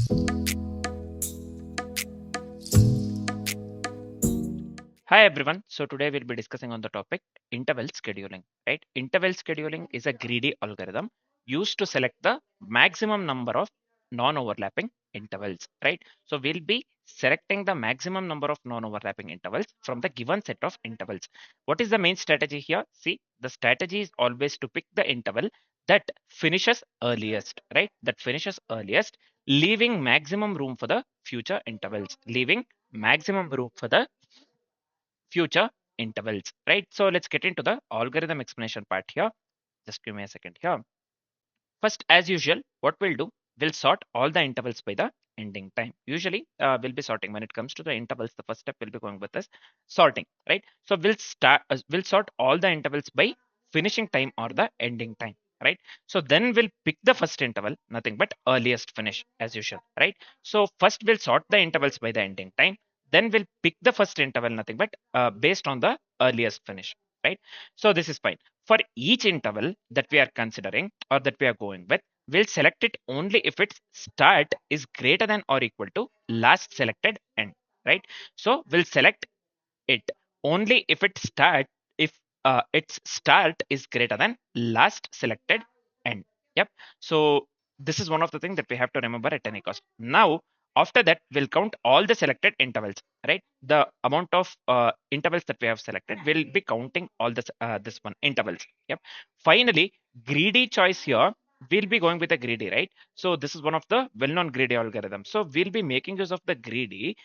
Hi everyone. So today we'll be discussing on the topic interval scheduling, right? Interval scheduling is a greedy algorithm used to select the maximum number of non-overlapping intervals, right? So we'll be selecting the maximum number of non-overlapping intervals from the given set of intervals. What is the main strategy here? See, the strategy is always to pick the interval that finishes earliest, right? That finishes earliest, leaving maximum room for the future intervals, leaving maximum room for the future intervals, right? So let's get into the algorithm explanation part here. Just give me a second here. First, as usual, what we'll do, we'll sort all the intervals by the ending time. Usually, we'll be sorting when it comes to the intervals. The first step we'll be going with is sorting, right? So we'll sort all the intervals by finishing time or the ending time, right? So then we'll pick the first interval, nothing but earliest finish as usual, right? So first we'll sort the intervals by the ending time. Then we'll pick the first interval, nothing but based on the earliest finish, right? So this is fine. For each interval that we are considering or that we are going with, we'll select it only if its start is greater than or equal to last selected end, right? So we'll select it only if its start is greater than last selected end. Yep. So this is one of the things that we have to remember at any cost. Now, after that, we'll count all the selected intervals, right? The amount of intervals that we have selected, we'll be counting all this one intervals. Yep. Finally, greedy choice here, we'll be going with a greedy, right? So this is one of the well-known greedy algorithms. So we'll be making use of the greedy.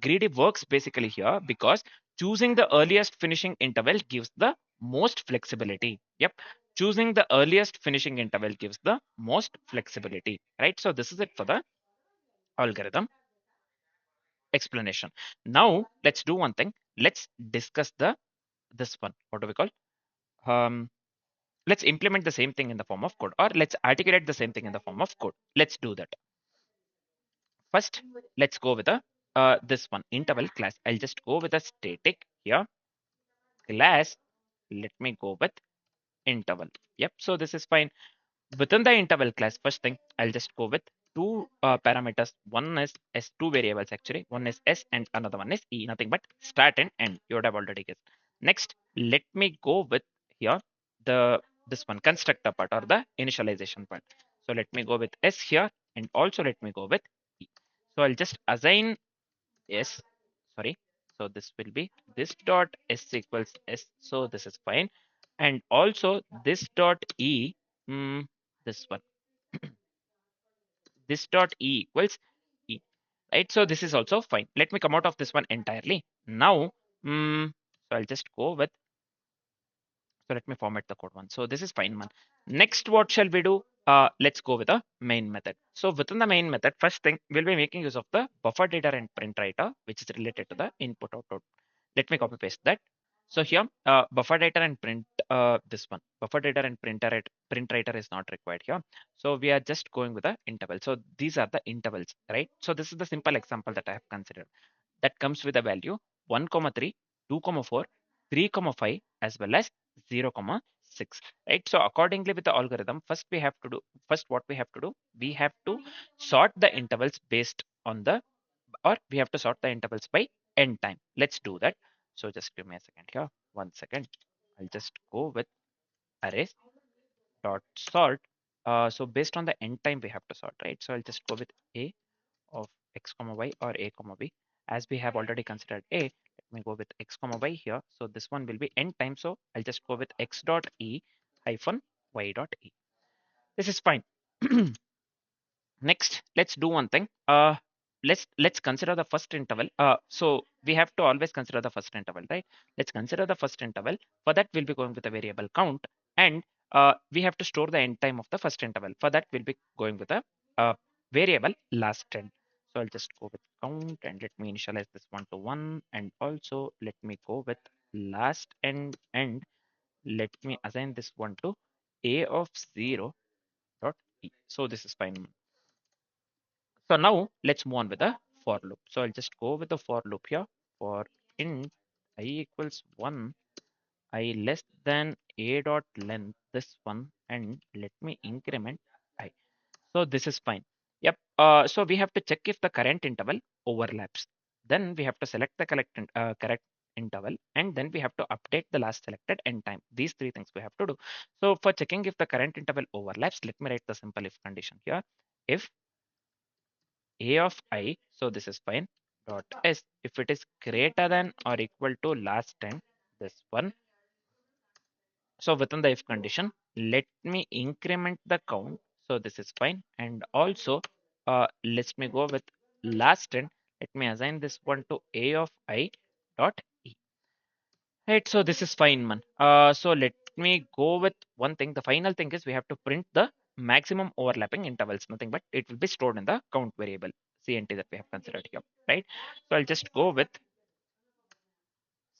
Greedy works basically here because choosing the earliest finishing interval gives the most flexibility. Yep. Choosing the earliest finishing interval gives the most flexibility, right? So this is it for the algorithm explanation. Now let's do one thing. Let's discuss this one. What do we call? Um, let's implement the same thing in the form of code, or let's articulate the same thing in the form of code. Let's do that. First, let's go with a this one interval class. I'll just go with a static here class. Let me go with interval. Yep. So this is fine. Within the interval class, first thing, I'll just go with two parameters. One is s, two variables actually. One is s and another one is e. Nothing but start and end. You would have already guessed. Next, let me go with here the this one constructor part or the initialization part. So let me go with s here and also let me go with e. So I'll just assign s. Sorry. So this will be this dot s equals s. So this is fine. And also this dot e. This one this dot e equals e, right? So this is also fine. Let me come out of this one entirely now. So I'll just go with, so let me format the code one. So this is fine, man. Next, what shall we do? Let's go with the main method. So within the main method, first thing, we'll be making use of the buffer data and print writer, which is related to the input output. Let me copy paste that. So here, buffer data and print this one. Buffer data and print writer is not required here. So we are just going with the interval. So these are the intervals, right? So this is the simple example that I have considered. That comes with a value 1, 3, 2, 4, 3, 5, as well as 0, 6, right? So accordingly with the algorithm, first what we have to do, we have to sort the intervals based on the, or we have to sort the intervals by end time. Let's do that. So just give me a second here. 1 second. I'll just go with arrays dot sort. So based on the end time, we have to sort, right? So I'll just go with a of x comma y or a comma b. As we have already considered a, let me go with x comma y here. So this one will be end time. So I'll just go with x dot e hyphen y dot e. This is fine. Next, let's do one thing. Let's consider the first interval. So we have to always consider the first interval, right? Let's consider the first interval. For that, we'll be going with a variable count, and we have to store the end time of the first interval. For that, we'll be going with a variable last end. So I'll just go with count and let me initialize this one to 1, and also let me go with last end, and let me assign this one to a of 0 dot e. So this is fine. So now let's move on with the for loop. So I'll just go with the for loop here. For int I equals 1, I less than a dot length, this one, and let me increment I. So this is fine. Yep. So we have to check if the current interval overlaps. Then we have to select the correct interval, and then we have to update the last selected end time. These three things we have to do. So for checking if the current interval overlaps, let me write the simple if condition here. If a of I, so this is fine, dot s, if it is greater than or equal to last end, this one. So within the if condition, let me increment the count. So this is fine. And also, let me go with last end. Let me assign this one to a of I dot e. Right. So this is fine, man. So let me go with one thing. The final thing is we have to print the maximum overlapping intervals. Nothing but it will be stored in the count variable CNT that we have considered here. Right. So I'll just go with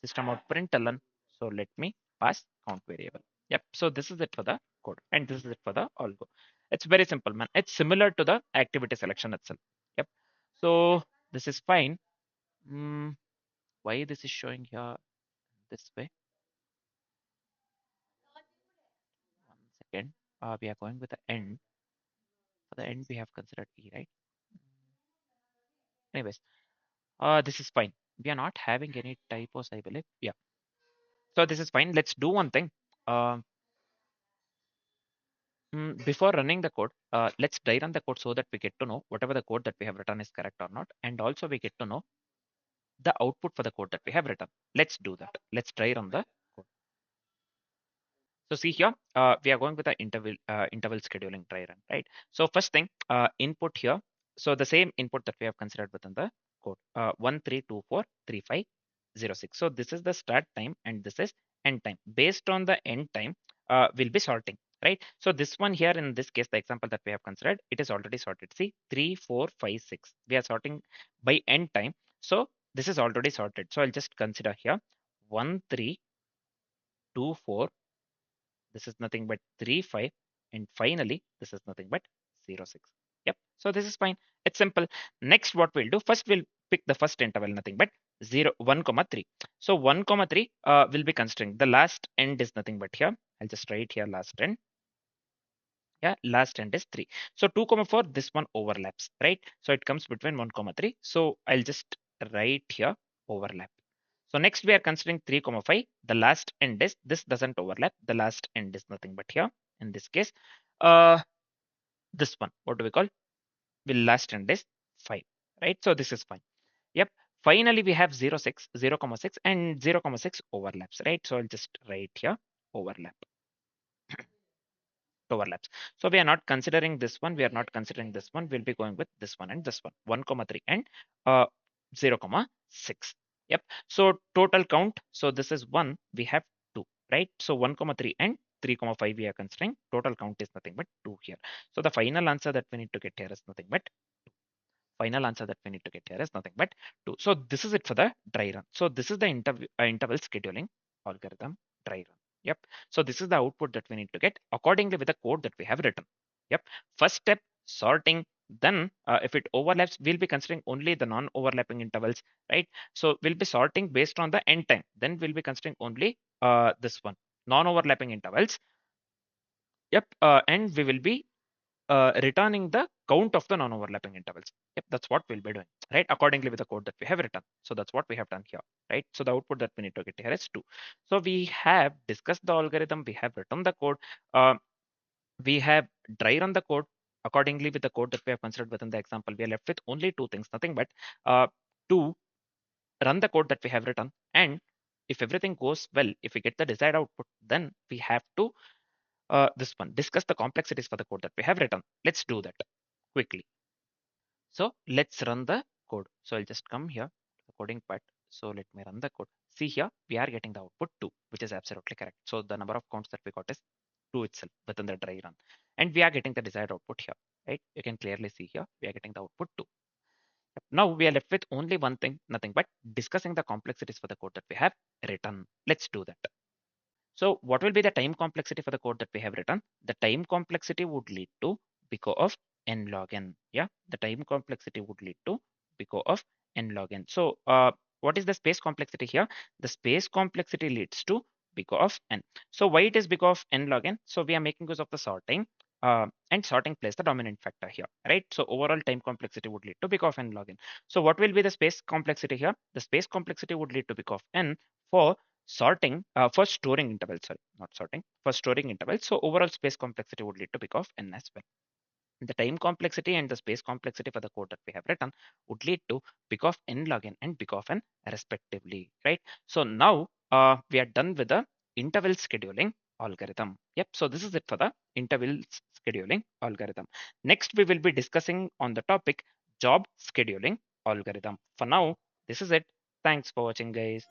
system out println. So let me pass count variable. Yep. So this is it for the code, and this is it for the algo. It's very simple, man. It's similar to the activity selection itself. Yep. So this is fine. Why this is showing here this way? One second. We are going with the end. For the end, we have considered E, right? Anyways, this is fine. We are not having any typos, I believe. Yeah. So this is fine. Let's do one thing. Uh, Before running the code, let's try run the code so that we get to know whatever the code that we have written is correct or not. And also we get to know the output for the code that we have written. Let's do that. Let's try run the code. So see here, we are going with the interval scheduling try run, right? So first thing, input here. So the same input that we have considered within the code, 13243506. So this is the start time and this is end time. Based on the end time, we'll be sorting, right? So this one here in this case, the example that we have considered, it is already sorted. See, 3456. We are sorting by end time. So this is already sorted. So I'll just consider here 1324. This is nothing but 35, and finally this is nothing but 06. Yep. So this is fine. It's simple. Next, what we'll do, first we'll pick the first interval, nothing but 0 1 comma 3. So 1 comma 3 will be considering the last end is nothing but here. I'll just write here last end. Yeah, last end is 3. So 2 comma 4, this one overlaps, right? So it comes between 1 comma 3. So I'll just write here overlap. So next we are considering 3 comma 5. The last end is, this doesn't overlap. The last end is nothing but here. In this case, uh, this one, what do we call? Will last end is 5, right? So this is fine. Yep. Finally, we have 0, 6, 0 comma 6 and 0 comma 6 overlaps, right? So I'll just write here overlap. Overlaps. So we are not considering this one. We are not considering this one. We'll be going with this one and this one, 1 comma 3 and 0 comma 6. Yep. So total count. So this is 1. We have 2, right? So 1 comma 3 and 3 comma 5 we are considering. Total count is nothing but 2 here. So the final answer that we need to get here is nothing but final answer that we need to get here is nothing but 2. So this is it for the dry run. So this is the interval scheduling algorithm dry run. Yep. So this is the output that we need to get accordingly with the code that we have written. Yep. First step, sorting. Then if it overlaps, we'll be considering only the non-overlapping intervals, right? So we'll be sorting based on the end time. Then we'll be considering only this one, non-overlapping intervals. Yep. And we will be returning the count of the non-overlapping intervals. Yep, that's what we'll be doing, right? Accordingly with the code that we have written. So that's what we have done here, right? So the output that we need to get here is 2. So we have discussed the algorithm, we have written the code, we have dry run the code. Accordingly with the code that we have considered within the example, we are left with only 2 things, nothing but to run the code that we have written. And if everything goes well, if we get the desired output, then we have to this one, discuss the complexities for the code that we have written. Let's do that quickly. So let's run the code. So I'll just come here to the coding part. So let me run the code. See here, we are getting the output 2, which is absolutely correct. So the number of counts that we got is 2 itself within the dry run. And we are getting the desired output here, right? You can clearly see here, we are getting the output 2. Now we are left with only one thing, nothing but discussing the complexities for the code that we have written. Let's do that. So what will be the time complexity for the code that we have written? The time complexity would lead to big O of n log n. Yeah, the time complexity would lead to big O of n log n. So what is the space complexity here? The space complexity leads to big O of n. So why it is big O of n log n? So we are making use of the sorting. and sorting plays the dominant factor here, right? So overall time complexity would lead to big of n log n. So what will be the space complexity here? The space complexity would lead to big of n for sorting, for storing intervals, sorry, not sorting, for storing intervals. So overall space complexity would lead to big of n as well. The time complexity and the space complexity for the code that we have written would lead to big of n log n and big of n respectively, right? So now we are done with the interval scheduling algorithm. Yep, so this is it for the interval scheduling algorithm. Next, we will be discussing on the topic job scheduling algorithm. For now, this is it. Thanks for watching, guys.